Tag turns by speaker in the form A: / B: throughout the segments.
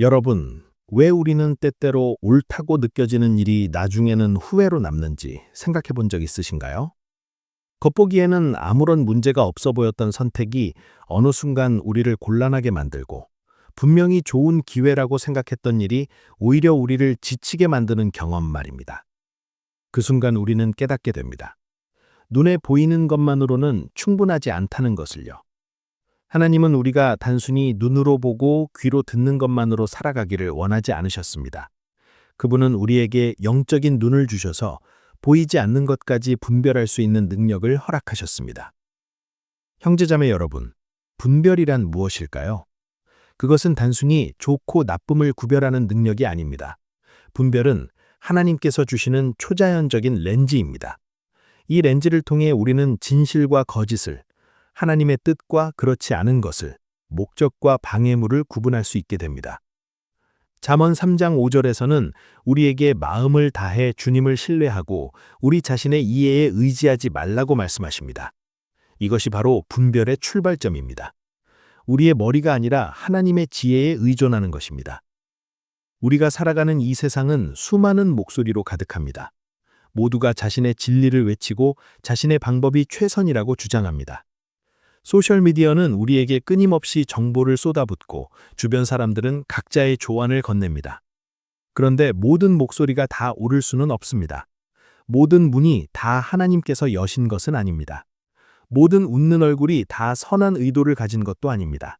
A: 여러분, 왜 우리는 때때로 옳다고 느껴지는 일이 나중에는 후회로 남는지 생각해 본 적 있으신가요? 겉보기에는 아무런 문제가 없어 보였던 선택이 어느 순간 우리를 곤란하게 만들고, 분명히 좋은 기회라고 생각했던 일이 오히려 우리를 지치게 만드는 경험 말입니다. 그 순간 우리는 깨닫게 됩니다. 눈에 보이는 것만으로는 충분하지 않다는 것을요. 하나님은 우리가 단순히 눈으로 보고 귀로 듣는 것만으로 살아가기를 원하지 않으셨습니다. 그분은 우리에게 영적인 눈을 주셔서 보이지 않는 것까지 분별할 수 있는 능력을 허락하셨습니다. 형제자매 여러분, 분별이란 무엇일까요? 그것은 단순히 좋고 나쁨을 구별하는 능력이 아닙니다. 분별은 하나님께서 주시는 초자연적인 렌즈입니다. 이 렌즈를 통해 우리는 진실과 거짓을, 하나님의 뜻과 그렇지 않은 것을, 목적과 방해물을 구분할 수 있게 됩니다. 잠언 3장 5절에서는 우리에게 마음을 다해 주님을 신뢰하고 우리 자신의 이해에 의지하지 말라고 말씀하십니다. 이것이 바로 분별의 출발점입니다. 우리의 머리가 아니라 하나님의 지혜에 의존하는 것입니다. 우리가 살아가는 이 세상은 수많은 목소리로 가득합니다. 모두가 자신의 진리를 외치고 자신의 방법이 최선이라고 주장합니다. 소셜미디어는 우리에게 끊임없이 정보를 쏟아붓고 주변 사람들은 각자의 조언을 건넵니다. 그런데 모든 목소리가 다 옳을 수는 없습니다. 모든 문이 다 하나님께서 여신 것은 아닙니다. 모든 웃는 얼굴이 다 선한 의도를 가진 것도 아닙니다.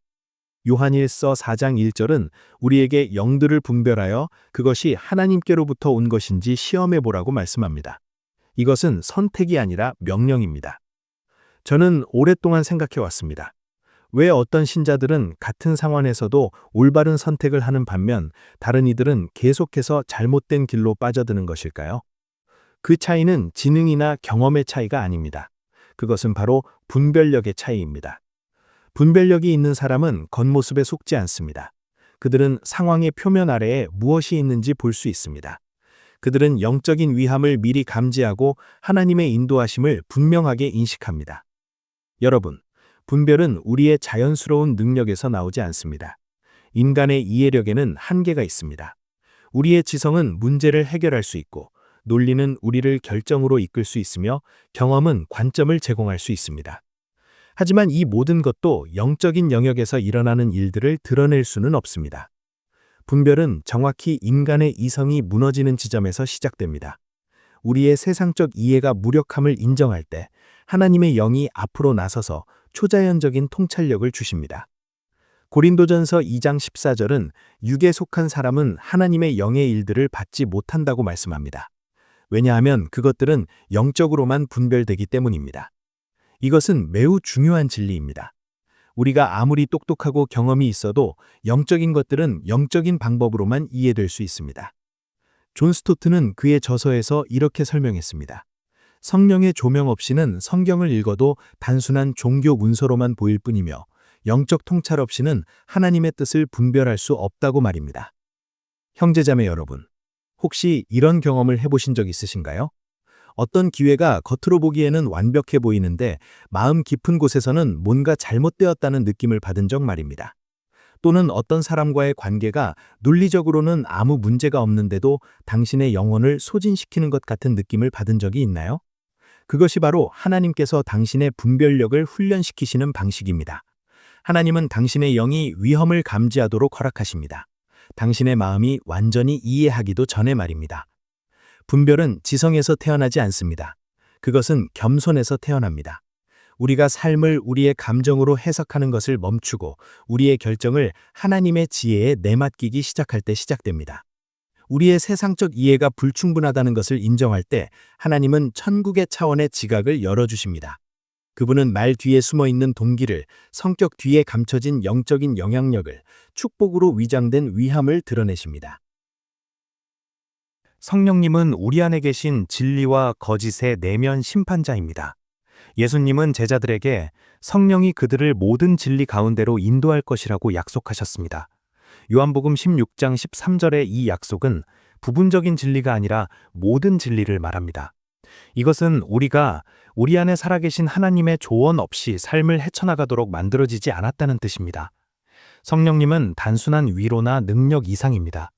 A: 요한일서 4장 1절은 우리에게 영들을 분별하여 그것이 하나님께로부터 온 것인지 시험해 보라고 말씀합니다. 이것은 선택이 아니라 명령입니다. 저는 오랫동안 생각해 왔습니다. 왜 어떤 신자들은 같은 상황에서도 올바른 선택을 하는 반면 다른 이들은 계속해서 잘못된 길로 빠져드는 것일까요? 그 차이는 지능이나 경험의 차이가 아닙니다. 그것은 바로 분별력의 차이입니다. 분별력이 있는 사람은 겉모습에 속지 않습니다. 그들은 상황의 표면 아래에 무엇이 있는지 볼 수 있습니다. 그들은 영적인 위함을 미리 감지하고 하나님의 인도하심을 분명하게 인식합니다. 여러분, 분별은 우리의 자연스러운 능력에서 나오지 않습니다. 인간의 이해력에는 한계가 있습니다. 우리의 지성은 문제를 해결할 수 있고, 논리는 우리를 결정으로 이끌 수 있으며, 경험은 관점을 제공할 수 있습니다. 하지만 이 모든 것도 영적인 영역에서 일어나는 일들을 드러낼 수는 없습니다. 분별은 정확히 인간의 이성이 무너지는 지점에서 시작됩니다. 우리의 세상적 이해가 무력함을 인정할 때 하나님의 영이 앞으로 나서서 초자연적인 통찰력을 주십니다. 고린도전서 2장 14절은 육에 속한 사람은 하나님의 영의 일들을 받지 못한다고 말씀합니다. 왜냐하면 그것들은 영적으로만 분별되기 때문입니다. 이것은 매우 중요한 진리입니다. 우리가 아무리 똑똑하고 경험이 있어도 영적인 것들은 영적인 방법으로만 이해될 수 있습니다. 존 스토트는 그의 저서에서 이렇게 설명했습니다. 성령의 조명 없이는 성경을 읽어도 단순한 종교 문서로만 보일 뿐이며 영적 통찰 없이는 하나님의 뜻을 분별할 수 없다고 말입니다. 형제자매 여러분, 혹시 이런 경험을 해보신 적 있으신가요? 어떤 기회가 겉으로 보기에는 완벽해 보이는데 마음 깊은 곳에서는 뭔가 잘못되었다는 느낌을 받은 적 말입니다. 또는 어떤 사람과의 관계가 논리적으로는 아무 문제가 없는데도 당신의 영혼을 소진시키는 것 같은 느낌을 받은 적이 있나요? 그것이 바로 하나님께서 당신의 분별력을 훈련시키시는 방식입니다. 하나님은 당신의 영이 위험을 감지하도록 허락하십니다. 당신의 마음이 완전히 이해하기도 전에 말입니다. 분별은 지성에서 태어나지 않습니다. 그것은 겸손에서 태어납니다. 우리가 삶을 우리의 감정으로 해석하는 것을 멈추고 우리의 결정을 하나님의 지혜에 내맡기기 시작할 때 시작됩니다. 우리의 세상적 이해가 불충분하다는 것을 인정할 때 하나님은 천국의 차원의 지각을 열어주십니다. 그분은 말 뒤에 숨어있는 동기를, 성격 뒤에 감춰진 영적인 영향력을, 축복으로 위장된 위함을 드러내십니다. 성령님은 우리 안에 계신 진리와 거짓의 내면 심판자입니다. 예수님은 제자들에게 성령이 그들을 모든 진리 가운데로 인도할 것이라고 약속하셨습니다. 요한복음 16장 13절의 이 약속은 부분적인 진리가 아니라 모든 진리를 말합니다. 이것은 우리가 우리 안에 살아계신 하나님의 조언 없이 삶을 헤쳐나가도록 만들어지지 않았다는 뜻입니다. 성령님은 단순한 위로나 능력 이상입니다.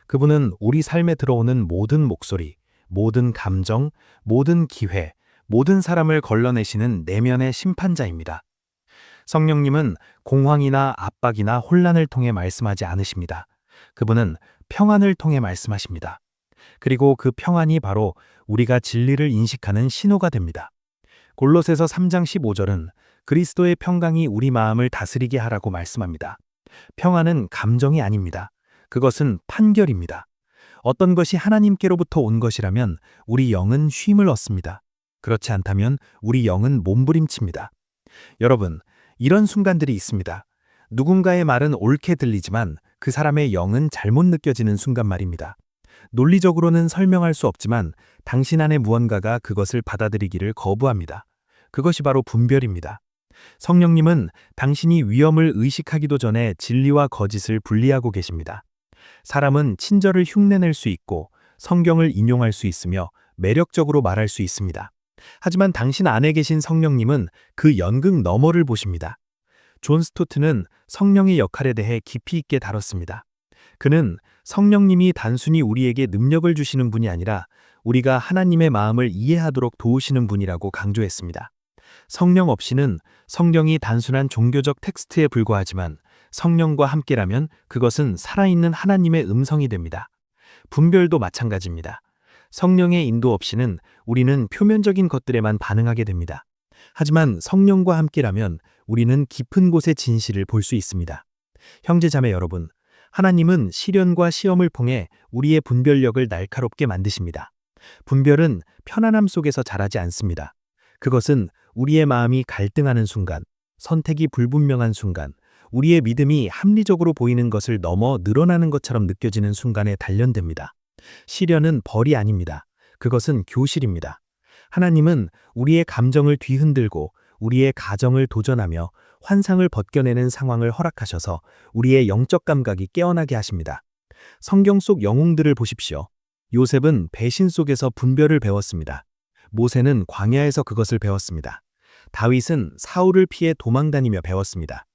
A: 그분은 우리 삶에 들어오는 모든 목소리, 모든 감정, 모든 기회, 모든 사람을 걸러내시는 내면의 심판자입니다. 성령님은 공황이나 압박이나 혼란을 통해 말씀하지 않으십니다. 그분은 평안을 통해 말씀하십니다. 그리고 그 평안이 바로 우리가 진리를 인식하는 신호가 됩니다. 골로새서 3장 15절은 그리스도의 평강이 우리 마음을 다스리게 하라고 말씀합니다. 평안은 감정이 아닙니다. 그것은 판결입니다. 어떤 것이 하나님께로부터 온 것이라면 우리 영은 쉼을 얻습니다. 그렇지 않다면 우리 영은 몸부림칩니다. 여러분, 이런 순간들이 있습니다. 누군가의 말은 옳게 들리지만 그 사람의 영은 잘못 느껴지는 순간 말입니다. 논리적으로는 설명할 수 없지만 당신 안에 무언가가 그것을 받아들이기를 거부합니다. 그것이 바로 분별입니다. 성령님은 당신이 위험을 의식하기도 전에 진리와 거짓을 분리하고 계십니다. 사람은 친절을 흉내낼 수 있고 성경을 인용할 수 있으며 매력적으로 말할 수 있습니다. 하지만 당신 안에 계신 성령님은 그 연극 너머를 보십니다. 존 스토트는 성령의 역할에 대해 깊이 있게 다뤘습니다. 그는 성령님이 단순히 우리에게 능력을 주시는 분이 아니라 우리가 하나님의 마음을 이해하도록 도우시는 분이라고 강조했습니다. 성령 없이는 성경이 단순한 종교적 텍스트에 불과하지만 성령과 함께라면 그것은 살아있는 하나님의 음성이 됩니다. 분별도 마찬가지입니다. 성령의 인도 없이는 우리는 표면적인 것들에만 반응하게 됩니다. 하지만 성령과 함께라면 우리는 깊은 곳의 진실을 볼 수 있습니다. 형제자매 여러분, 하나님은 시련과 시험을 통해 우리의 분별력을 날카롭게 만드십니다. 분별은 편안함 속에서 자라지 않습니다. 그것은 우리의 마음이 갈등하는 순간, 선택이 불분명한 순간, 우리의 믿음이 합리적으로 보이는 것을 넘어 늘어나는 것처럼 느껴지는 순간에 단련됩니다. 시련은 벌이 아닙니다. 그것은 교실입니다. 하나님은 우리의 감정을 뒤흔들고 우리의 가정을 도전하며 환상을 벗겨내는 상황을 허락하셔서 우리의 영적 감각이 깨어나게 하십니다. 성경 속 영웅들을 보십시오. 요셉은 배신 속에서 분별을 배웠습니다. 모세는 광야에서 그것을 배웠습니다. 다윗은 사울을 피해 도망다니며 배웠습니다.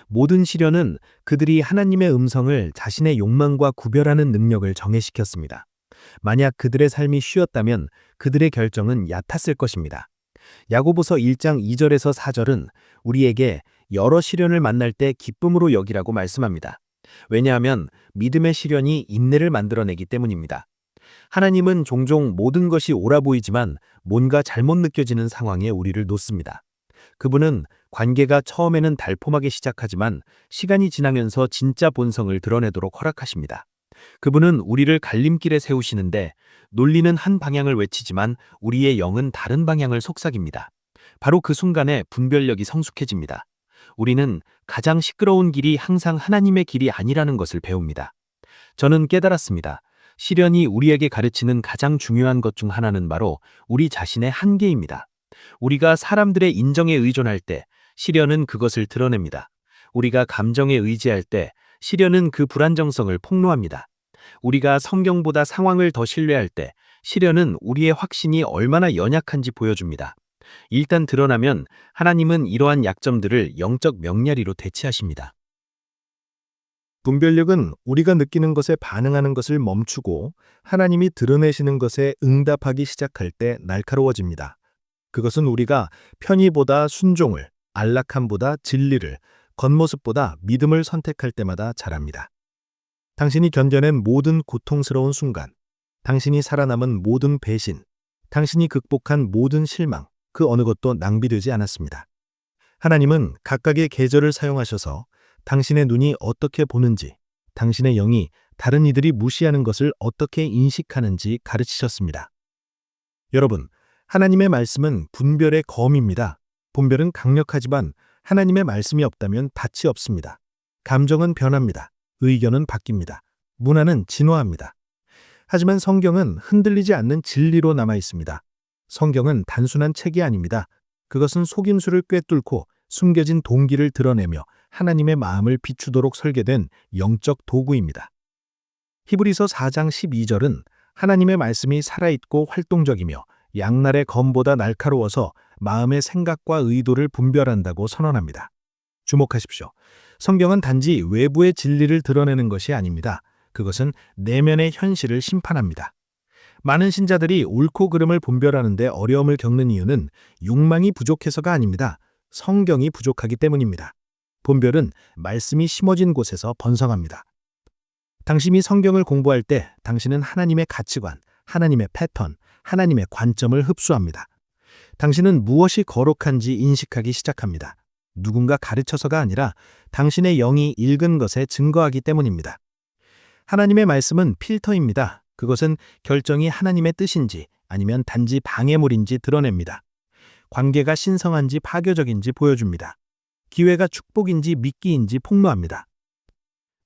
A: 모든 시련은 그들이 하나님의 음성을 자신의 욕망과 구별하는 능력을 정회시켰습니다. 만약 그들의 삶이 쉬었다면 그들의 결정은 얕았을 것입니다. 야고보서 1장 2절에서 4절은 우리에게 여러 시련을 만날 때 기쁨으로 여기라고 말씀합니다. 왜냐하면 믿음의 시련이 인내를 만들어내기 때문입니다. 하나님은 종종 모든 것이 옳아 보이지만 뭔가 잘못 느껴지는 상황에 우리를 놓습니다. 그분은 관계가 처음에는 달콤하게 시작하지만 시간이 지나면서 진짜 본성을 드러내도록 허락하십니다. 그분은 우리를 갈림길에 세우시는데 논리는 한 방향을 외치지만 우리의 영은 다른 방향을 속삭입니다. 바로 그 순간에 분별력이 성숙해집니다. 우리는 가장 시끄러운 길이 항상 하나님의 길이 아니라는 것을 배웁니다. 저는 깨달았습니다. 시련이 우리에게 가르치는 가장 중요한 것 중 하나는 바로 우리 자신의 한계입니다. 우리가 사람들의 인정에 의존할 때 시련은 그것을 드러냅니다. 우리가 감정에 의지할 때 시련은 그 불안정성을 폭로합니다. 우리가 성경보다 상황을 더 신뢰할 때 시련은 우리의 확신이 얼마나 연약한지 보여줍니다. 일단 드러나면 하나님은 이러한 약점들을 영적 명료리로 대체하십니다. 분별력은 우리가 느끼는 것에 반응하는 것을 멈추고 하나님이 드러내시는 것에 응답하기 시작할 때 날카로워집니다. 그것은 우리가 편의보다 순종을, 안락함보다 진리를, 겉모습보다 믿음을 선택할 때마다 자랍니다. 당신이 견뎌낸 모든 고통스러운 순간, 당신이 살아남은 모든 배신, 당신이 극복한 모든 실망, 그 어느 것도 낭비되지 않았습니다. 하나님은 각각의 계절을 사용하셔서 당신의 눈이 어떻게 보는지, 당신의 영이 다른 이들이 무시하는 것을 어떻게 인식하는지 가르치셨습니다. 여러분, 하나님의 말씀은 분별의 검입니다. 분별은 강력하지만 하나님의 말씀이 없다면 닻이 없습니다. 감정은 변합니다. 의견은 바뀝니다. 문화는 진화합니다. 하지만 성경은 흔들리지 않는 진리로 남아 있습니다. 성경은 단순한 책이 아닙니다. 그것은 속임수를 꿰뚫고 숨겨진 동기를 드러내며 하나님의 마음을 비추도록 설계된 영적 도구입니다. 히브리서 4장 12절은 하나님의 말씀이 살아있고 활동적이며 양날의 검보다 날카로워서 마음의 생각과 의도를 분별한다고 선언합니다. 주목하십시오. 성경은 단지 외부의 진리를 드러내는 것이 아닙니다. 그것은 내면의 현실을 심판합니다. 많은 신자들이 옳고 그름을 분별하는데 어려움을 겪는 이유는 욕망이 부족해서가 아닙니다. 성경이 부족하기 때문입니다. 분별은 말씀이 심어진 곳에서 번성합니다. 당신이 성경을 공부할 때 당신은 하나님의 가치관, 하나님의 패턴, 하나님의 관점을 흡수합니다. 당신은 무엇이 거룩한지 인식하기 시작합니다. 누군가 가르쳐서가 아니라 당신의 영이 읽은 것에 증거하기 때문입니다. 하나님의 말씀은 필터입니다. 그것은 결정이 하나님의 뜻인지 아니면 단지 방해물인지 드러냅니다. 관계가 신성한지 파괴적인지 보여줍니다. 기회가 축복인지 미끼인지 폭로합니다.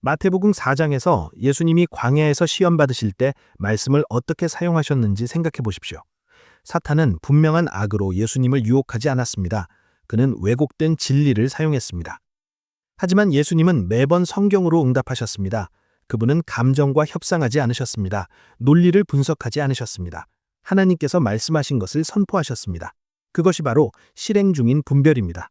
A: 마태복음 4장에서 예수님이 광야에서 시험 받으실 때 말씀을 어떻게 사용하셨는지 생각해 보십시오. 사탄은 분명한 악으로 예수님을 유혹하지 않았습니다. 그는 왜곡된 진리를 사용했습니다. 하지만 예수님은 매번 성경으로 응답하셨습니다. 그분은 감정과 협상하지 않으셨습니다. 논리를 분석하지 않으셨습니다. 하나님께서 말씀하신 것을 선포하셨습니다. 그것이 바로 실행 중인 분별입니다.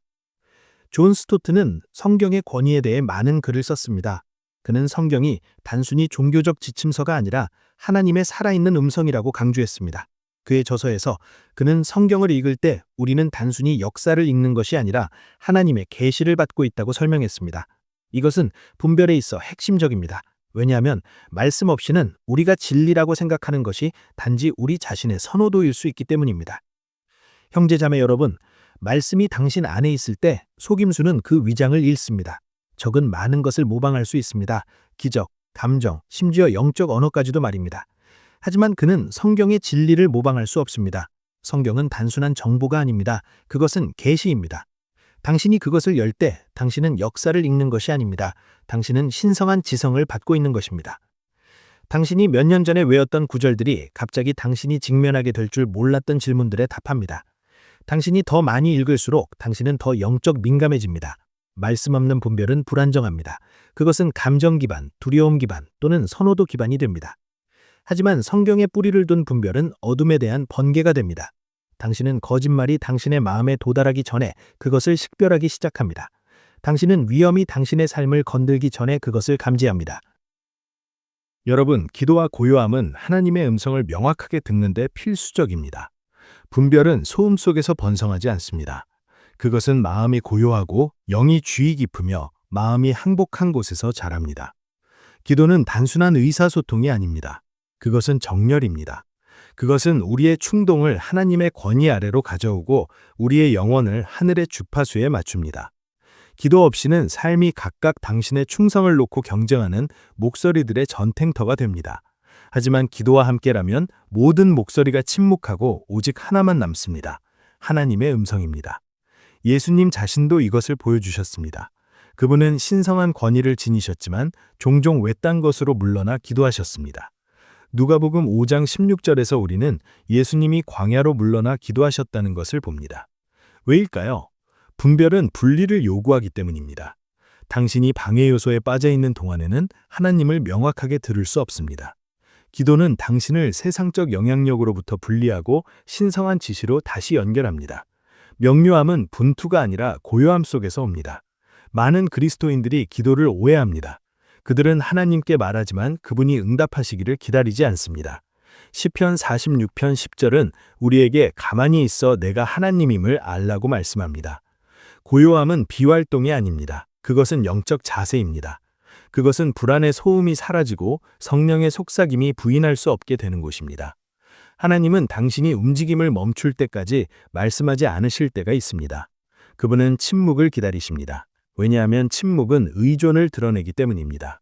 A: 존 스토트는 성경의 권위에 대해 많은 글을 썼습니다. 그는 성경이 단순히 종교적 지침서가 아니라 하나님의 살아있는 음성이라고 강조했습니다. 그의 저서에서 그는 성경을 읽을 때 우리는 단순히 역사를 읽는 것이 아니라 하나님의 계시를 받고 있다고 설명했습니다. 이것은 분별에 있어 핵심적입니다. 왜냐하면 말씀 없이는 우리가 진리라고 생각하는 것이 단지 우리 자신의 선호도일 수 있기 때문입니다. 형제자매 여러분, 말씀이 당신 안에 있을 때 속임수는 그 위장을 잃습니다. 적은 많은 것을 모방할 수 있습니다. 기적, 감정, 심지어 영적 언어까지도 말입니다. 하지만 그는 성경의 진리를 모방할 수 없습니다. 성경은 단순한 정보가 아닙니다. 그것은 계시입니다. 당신이 그것을 열 때 당신은 역사를 읽는 것이 아닙니다. 당신은 신성한 지성을 받고 있는 것입니다. 당신이 몇 년 전에 외웠던 구절들이 갑자기 당신이 직면하게 될 줄 몰랐던 질문들에 답합니다. 당신이 더 많이 읽을수록 당신은 더 영적 민감해집니다. 말씀 없는 분별은 불안정합니다. 그것은 감정 기반, 두려움 기반 또는 선호도 기반이 됩니다. 하지만 성경에 뿌리를 둔 분별은 어둠에 대한 번개가 됩니다. 당신은 거짓말이 당신의 마음에 도달하기 전에 그것을 식별하기 시작합니다. 당신은 위험이 당신의 삶을 건들기 전에 그것을 감지합니다. 여러분, 기도와 고요함은 하나님의 음성을 명확하게 듣는 데 필수적입니다. 분별은 소음 속에서 번성하지 않습니다. 그것은 마음이 고요하고 영이 주의 깊으며 마음이 항복한 곳에서 자랍니다. 기도는 단순한 의사소통이 아닙니다. 그것은 정렬입니다. 그것은 우리의 충동을 하나님의 권위 아래로 가져오고 우리의 영혼을 하늘의 주파수에 맞춥니다. 기도 없이는 삶이 각각 당신의 충성을 놓고 경쟁하는 목소리들의 전탱터가 됩니다. 하지만 기도와 함께라면 모든 목소리가 침묵하고 오직 하나만 남습니다. 하나님의 음성입니다. 예수님 자신도 이것을 보여주셨습니다. 그분은 신성한 권위를 지니셨지만 종종 외딴 것으로 물러나 기도하셨습니다. 누가복음 5장 16절에서 우리는 예수님이 광야로 물러나 기도하셨다는 것을 봅니다. 왜일까요? 분별은 분리를 요구하기 때문입니다. 당신이 방해 요소에 빠져 있는 동안에는 하나님을 명확하게 들을 수 없습니다. 기도는 당신을 세상적 영향력으로부터 분리하고 신성한 지시로 다시 연결합니다. 명료함은 분투가 아니라 고요함 속에서 옵니다. 많은 그리스도인들이 기도를 오해합니다. 그들은 하나님께 말하지만 그분이 응답하시기를 기다리지 않습니다. 시편 46편 10절은 우리에게 가만히 있어 내가 하나님임을 알라고 말씀합니다. 고요함은 비활동이 아닙니다. 그것은 영적 자세입니다. 그것은 불안의 소음이 사라지고 성령의 속삭임이 부인할 수 없게 되는 곳입니다. 하나님은 당신이 움직임을 멈출 때까지 말씀하지 않으실 때가 있습니다. 그분은 침묵을 기다리십니다. 왜냐하면 침묵은 의존을 드러내기 때문입니다.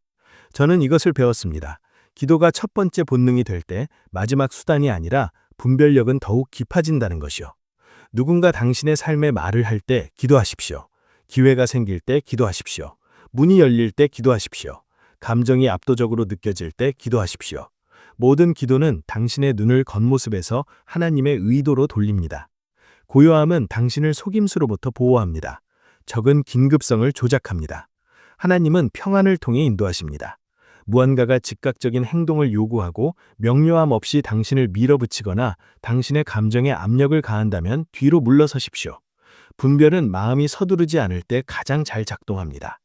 A: 저는 이것을 배웠습니다. 기도가 첫 번째 본능이 될 때 마지막 수단이 아니라 분별력은 더욱 깊어진다는 것이요. 누군가 당신의 삶에 말을 할 때 기도하십시오. 기회가 생길 때 기도하십시오. 문이 열릴 때 기도하십시오. 감정이 압도적으로 느껴질 때 기도하십시오. 모든 기도는 당신의 눈을 겉모습에서 하나님의 의도로 돌립니다. 고요함은 당신을 속임수로부터 보호합니다. 적은 긴급성을 조작합니다. 하나님은 평안을 통해 인도하십니다. 무언가가 즉각적인 행동을 요구하고 명료함 없이 당신을 밀어붙이거나 당신의 감정에 압력을 가한다면 뒤로 물러서십시오. 분별은 마음이 서두르지 않을 때 가장 잘 작동합니다.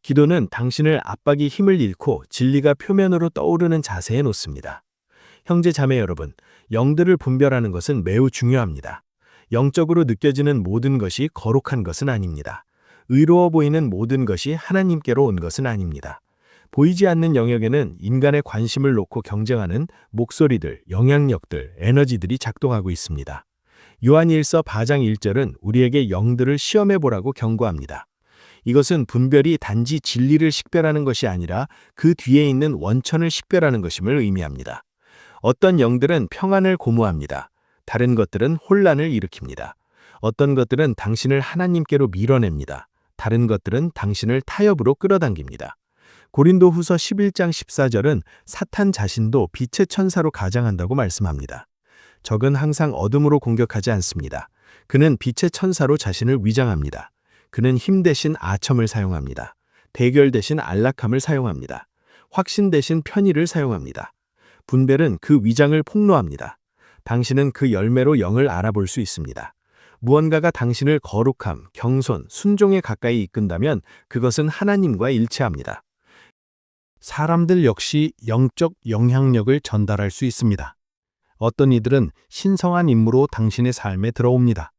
B: 기도는 당신을 압박이 힘을 잃고 진리가 표면으로 떠오르는 자세에 놓습니다. 형제 자매 여러분, 영들을 분별하는 것은 매우 중요합니다. 영적으로 느껴지는 모든 것이 거룩한 것은 아닙니다. 의로워 보이는 모든 것이 하나님께로 온 것은 아닙니다. 보이지 않는 영역에는 인간의 관심을 놓고 경쟁하는 목소리들, 영향력들, 에너지들이 작동하고 있습니다. 요한일서 4장 1절은 우리에게 영들을 시험해 보라고 경고합니다. 이것은 분별이 단지 진리를 식별하는 것이 아니라 그 뒤에 있는 원천을 식별하는 것임을 의미합니다. 어떤 영들은 평안을 고무합니다. 다른 것들은 혼란을 일으킵니다. 어떤 것들은 당신을 하나님께로 밀어냅니다. 다른 것들은 당신을 타협으로 끌어당깁니다. 고린도후서 11장 14절은 사탄 자신도 빛의 천사로 가장한다고 말씀합니다. 적은 항상 어둠으로 공격하지 않습니다. 그는 빛의 천사로 자신을 위장합니다. 그는 힘 대신 아첨을 사용합니다. 대결 대신 안락함을 사용합니다. 확신 대신 편의를 사용합니다. 분별은 그 위장을 폭로합니다. 당신은 그 열매로 영을 알아볼 수 있습니다. 무언가가 당신을 거룩함, 경손, 순종에 가까이 이끈다면 그것은 하나님과 일치합니다.
A: 사람들 역시 영적 영향력을 전달할 수 있습니다. 어떤 이들은 신성한 임무로 당신의 삶에 들어옵니다.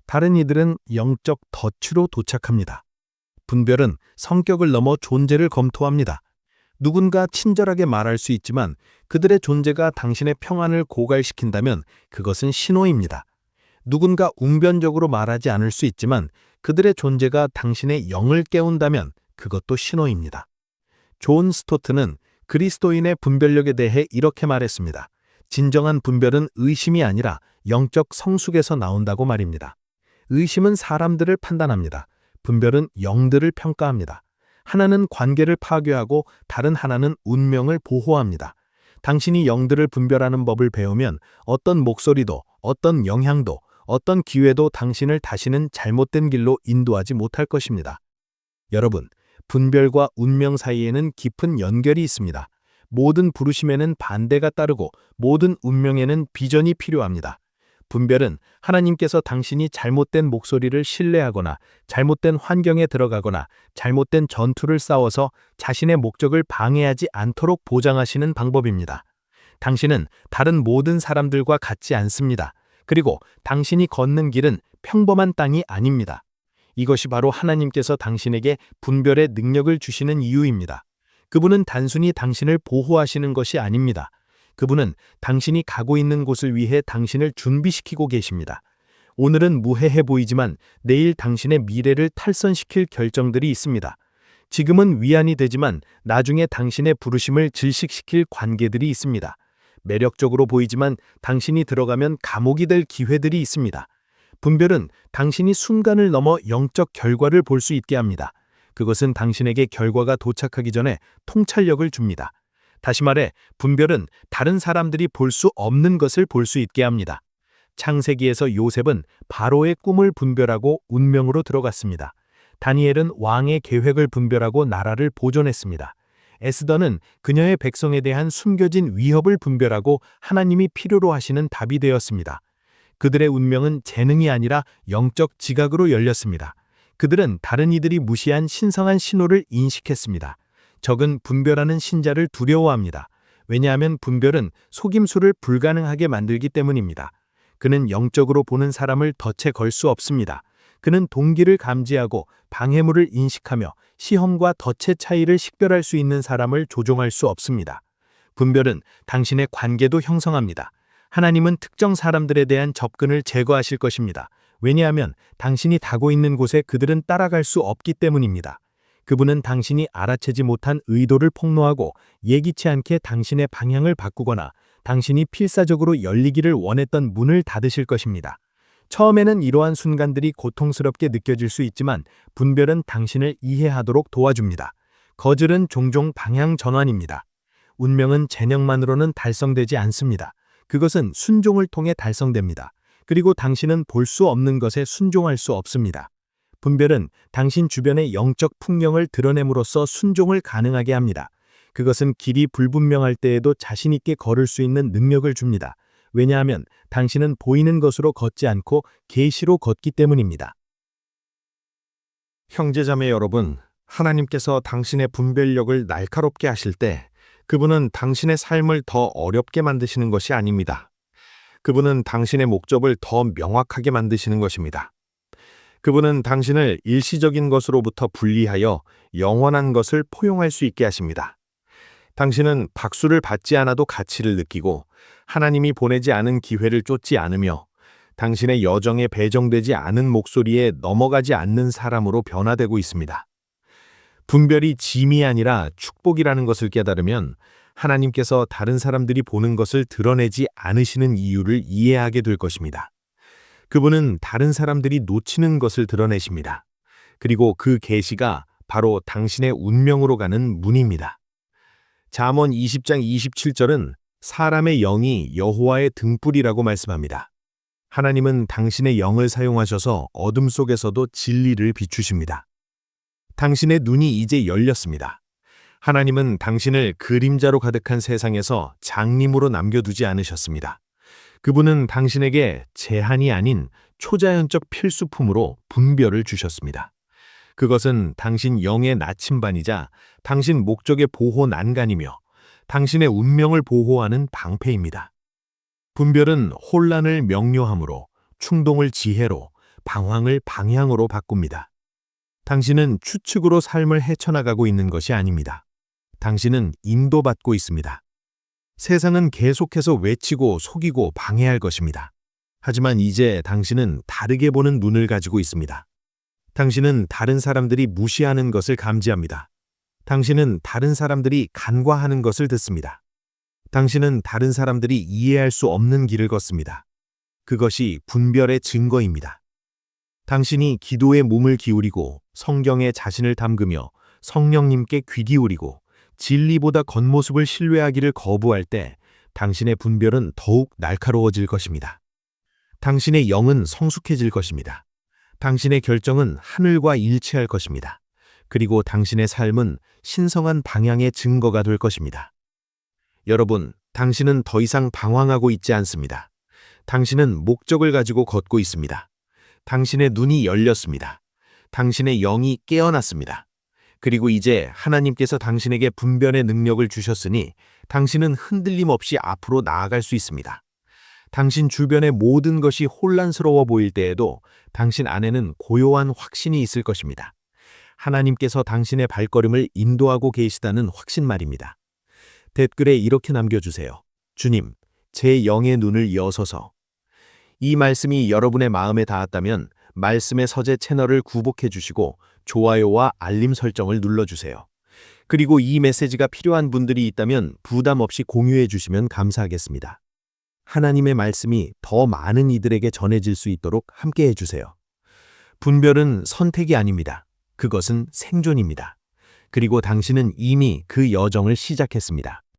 A: 다른 이들은 영적 덫으로 도착합니다. 분별은 성격을 넘어 존재를 검토합니다. 누군가 친절하게 말할 수 있지만 그들의 존재가 당신의 평안을 고갈시킨다면 그것은 신호입니다. 누군가 웅변적으로 말하지 않을 수 있지만 그들의 존재가 당신의 영을 깨운다면 그것도 신호입니다. 존 스토트는 그리스도인의 분별력에 대해 이렇게 말했습니다. 진정한 분별은 의심이 아니라 영적 성숙에서 나온다고 말입니다. 의심은 사람들을 판단합니다. 분별은 영들을 평가합니다. 하나는 관계를 파괴하고 다른 하나는 운명을 보호합니다. 당신이 영들을 분별하는 법을 배우면 어떤 목소리도, 어떤 영향도, 어떤 기회도 당신을 다시는 잘못된 길로 인도하지 못할 것입니다. 여러분, 분별과 운명 사이에는 깊은 연결이 있습니다. 모든 부르심에는 반대가 따르고 모든 운명에는 비전이 필요합니다. 분별은 하나님께서 당신이 잘못된 목소리를 신뢰하거나 잘못된 환경에 들어가거나 잘못된 전투를 싸워서 자신의 목적을 방해하지 않도록 보장하시는 방법입니다. 당신은 다른 모든 사람들과 같지 않습니다. 그리고 당신이 걷는 길은 평범한 땅이 아닙니다. 이것이 바로 하나님께서 당신에게 분별의 능력을 주시는 이유입니다. 그분은 단순히 당신을 보호하시는 것이 아닙니다. 그분은 당신이 가고 있는 곳을 위해 당신을 준비시키고 계십니다. 오늘은 무해해 보이지만 내일 당신의 미래를 탈선시킬 결정들이 있습니다. 지금은 위안이 되지만 나중에 당신의 부르심을 질식시킬 관계들이 있습니다. 매력적으로 보이지만 당신이 들어가면 감옥이 될 기회들이 있습니다. 분별은 당신이 순간을 넘어 영적 결과를 볼 수 있게 합니다. 그것은 당신에게 결과가 도착하기 전에 통찰력을 줍니다. 다시 말해, 분별은 다른 사람들이 볼 수 없는 것을 볼 수 있게 합니다. 창세기에서 요셉은 바로의 꿈을 분별하고 운명으로 들어갔습니다. 다니엘은 왕의 계획을 분별하고 나라를 보존했습니다. 에스더는 그녀의 백성에 대한 숨겨진 위협을 분별하고 하나님이 필요로 하시는 답이 되었습니다. 그들의 운명은 재능이 아니라 영적 지각으로 열렸습니다. 그들은 다른 이들이 무시한 신성한 신호를 인식했습니다. 적은 분별하는 신자를 두려워합니다. 왜냐하면 분별은 속임수를 불가능하게 만들기 때문입니다. 그는 영적으로 보는 사람을 덫에 걸 수 없습니다. 그는 동기를 감지하고 방해물을 인식하며 시험과 덫의 차이를 식별할 수 있는 사람을 조종할 수 없습니다. 분별은 당신의 관계도 형성합니다. 하나님은 특정 사람들에 대한 접근을 제거하실 것입니다. 왜냐하면 당신이 가고 있는 곳에 그들은 따라갈 수 없기 때문입니다. 그분은 당신이 알아채지 못한 의도를 폭로하고 예기치 않게 당신의 방향을 바꾸거나 당신이 필사적으로 열리기를 원했던 문을 닫으실 것입니다. 처음에는 이러한 순간들이 고통스럽게 느껴질 수 있지만 분별은 당신을 이해하도록 도와줍니다. 거절은 종종 방향 전환입니다. 운명은 재능만으로는 달성되지 않습니다. 그것은 순종을 통해 달성됩니다. 그리고 당신은 볼 수 없는 것에 순종할 수 없습니다. 분별은 당신 주변의 영적 풍경을 드러냄으로써 순종을 가능하게 합니다. 그것은 길이 불분명할 때에도 자신 있게 걸을 수 있는 능력을 줍니다. 왜냐하면 당신은 보이는 것으로 걷지 않고 계시로 걷기 때문입니다. 형제자매 여러분, 하나님께서 당신의 분별력을 날카롭게 하실 때 그분은 당신의 삶을 더 어렵게 만드시는 것이 아닙니다. 그분은 당신의 목적을 더 명확하게 만드시는 것입니다. 그분은 당신을 일시적인 것으로부터 분리하여 영원한 것을 포용할 수 있게 하십니다. 당신은 박수를 받지 않아도 가치를 느끼고 하나님이 보내지 않은 기회를 쫓지 않으며 당신의 여정에 배정되지 않은 목소리에 넘어가지 않는 사람으로 변화되고 있습니다. 분별이 짐이 아니라 축복이라는 것을 깨달으면 하나님께서 다른 사람들이 보는 것을 드러내지 않으시는 이유를 이해하게 될 것입니다. 그분은 다른 사람들이 놓치는 것을 드러내십니다. 그리고 그 계시가 바로 당신의 운명으로 가는 문입니다. 잠언 20장 27절은 사람의 영이 여호와의 등불이라고 말씀합니다. 하나님은 당신의 영을 사용하셔서 어둠 속에서도 진리를 비추십니다. 당신의 눈이 이제 열렸습니다. 하나님은 당신을 그림자로 가득한 세상에서 장님으로 남겨두지 않으셨습니다. 그분은 당신에게 제한이 아닌 초자연적 필수품으로 분별을 주셨습니다. 그것은 당신 영의 나침반이자 당신 목적의 보호 난간이며 당신의 운명을 보호하는 방패입니다. 분별은 혼란을 명료함으로, 충동을 지혜로, 방황을 방향으로 바꿉니다. 당신은 추측으로 삶을 헤쳐나가고 있는 것이 아닙니다. 당신은 인도받고 있습니다. 세상은 계속해서 외치고 속이고 방해할 것입니다. 하지만 이제 당신은 다르게 보는 눈을 가지고 있습니다. 당신은 다른 사람들이 무시하는 것을 감지합니다. 당신은 다른 사람들이 간과하는 것을 듣습니다. 당신은 다른 사람들이 이해할 수 없는 길을 걷습니다. 그것이 분별의 증거입니다. 당신이 기도에 몸을 기울이고 성경에 자신을 담그며 성령님께 귀 기울이고 진리보다 겉모습을 신뢰하기를 거부할 때 당신의 분별은 더욱 날카로워질 것입니다. 당신의 영은 성숙해질 것입니다. 당신의 결정은 하늘과 일치할 것입니다. 그리고 당신의 삶은 신성한 방향의 증거가 될 것입니다. 여러분, 당신은 더 이상 방황하고 있지 않습니다. 당신은 목적을 가지고 걷고 있습니다. 당신의 눈이 열렸습니다. 당신의 영이 깨어났습니다. 그리고 이제 하나님께서 당신에게 분별의 능력을 주셨으니 당신은 흔들림 없이 앞으로 나아갈 수 있습니다. 당신 주변의 모든 것이 혼란스러워 보일 때에도 당신 안에는 고요한 확신이 있을 것입니다. 하나님께서 당신의 발걸음을 인도하고 계시다는 확신 말입니다. 댓글에 이렇게 남겨주세요. 주님, 제 영의 눈을 여서서. 이 말씀이 여러분의 마음에 닿았다면 말씀의 서재 채널을 구독해 주시고 좋아요와 알림 설정을 눌러주세요. 그리고 이 메시지가 필요한 분들이 있다면 부담 없이 공유해 주시면 감사하겠습니다. 하나님의 말씀이 더 많은 이들에게 전해질 수 있도록 함께 해주세요. 분별은 선택이 아닙니다. 그것은 생존입니다. 그리고 당신은 이미 그 여정을 시작했습니다.